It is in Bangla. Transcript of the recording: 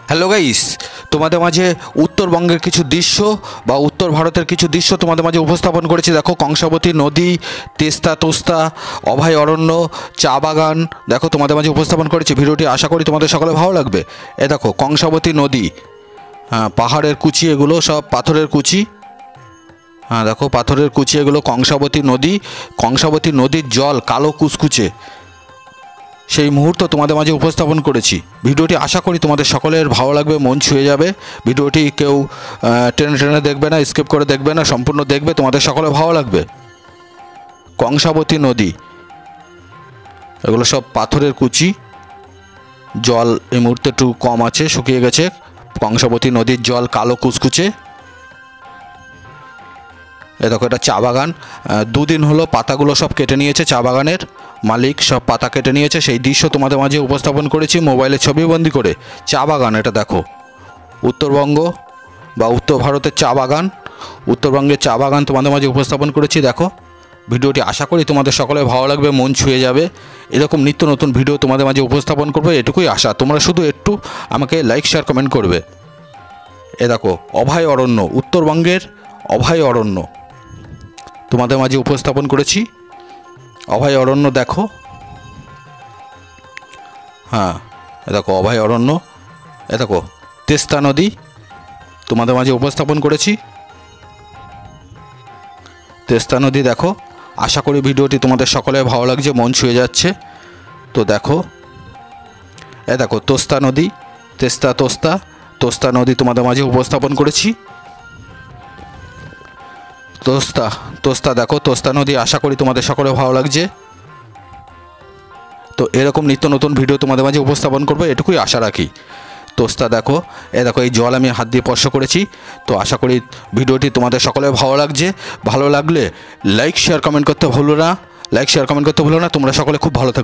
হ্যালো গাইস, তোমাদের মাঝে উত্তরবঙ্গের কিছু দৃশ্য বা উত্তর ভারতের কিছু দৃশ্য তোমাদের মাঝে উপস্থাপন করেছি। দেখো, কংসাবতী নদী, তেস্তা তোস্তা, অভয় অরণ্য, চা বাগান দেখো তোমাদের মাঝে উপস্থাপন করেছি। ভিডিওটি আশা করি তোমাদের সকলে ভালো লাগবে। এ দেখো কংসাবতী নদী, হ্যাঁ পাহাড়ের কুচি, এগুলো সব পাথরের কুচি। হ্যাঁ দেখো পাথরের কুচি, এগুলো কংসাবতী নদী। কংসাবতী নদীর জল কালো কুচকুচে, সেই মুহূর্ত তোমাদের মাঝে উপস্থাপন করেছি। ভিডিওটি আশা করি তোমাদের সকলের ভালো লাগবে, মন ছুঁয়ে যাবে। ভিডিওটি কেউ টেনে টেনে দেখবে না, স্কিপ করে দেখবে না, সম্পূর্ণ দেখবে, তোমাদের সকলে ভালো লাগবে। কংসাবতী নদী, এগুলো সব পাথরের কুচি, জল এই মুহূর্তে একটু কম আছে, শুকিয়ে গেছে। কংসাবতী নদীর জল কালো কুচকুচে। এ দেখো এটা চা বাগান, দুদিন হলো পাতাগুলো সব কেটে নিয়েছে, চা বাগানের মালিক সব পাতা কেটে নিয়েছে। সেই দৃশ্য তোমাদের মাঝে উপস্থাপন করেছি মোবাইলে ছবিবন্দি করে। চা বাগান এটা দেখো, উত্তরবঙ্গ বা উত্তর ভারতের চা বাগান, উত্তরবঙ্গের চা বাগান তোমাদের মাঝে উপস্থাপন করেছি। দেখো ভিডিওটি আশা করি তোমাদের সকলে ভালো লাগবে, মন ছুঁয়ে যাবে। এরকম নিত্য নতুন ভিডিও তোমাদের মাঝে উপস্থাপন করবে, এটুকুই আশা। তোমরা শুধু একটু আমাকে লাইক শেয়ার কমেন্ট করবে। এ দেখো অভয় অরণ্য, উত্তরবঙ্গের অভয় অরণ্য তোমাদের মাঝে উপস্থাপন করেছি। অভয় অরণ্য দেখো, হ্যাঁ এ দেখো অভয় অরণ্য। এ দেখো তেস্তা নদী তোমাদের মাঝে উপস্থাপন করেছি। তেস্তা নদী দেখো, আশা করি ভিডিওটি তোমাদের সকলে ভালো লাগছে, মন ছুঁয়ে যাচ্ছে। তো দেখো এ দেখো তোস্তা নদী, তেস্তা তোস্তা, তোস্তা নদী তোমাদের মাঝে উপস্থাপন করেছি। তোস্তা তোস্তা দেখো, তোস্তা নদী, আশা করি তোমাদের সকলে ভালো লাগছে। তো এরকম নিত্য নতুন ভিডিও তোমাদের মাঝে উপস্থাপন করবো, এটুকুই আশা রাখি। তোস্তা দেখো, এ দেখো এই জল আমি হাত দিয়ে স্পর্শ করেছি। তো আশা করি ভিডিওটি তোমাদের সকলে ভালো লাগছে। ভালো লাগলে লাইক শেয়ার কমেন্ট করতে ভুলো না, লাইক শেয়ার কমেন্ট করতে ভুলো না। তোমরা সকলে খুব ভালো থেকো।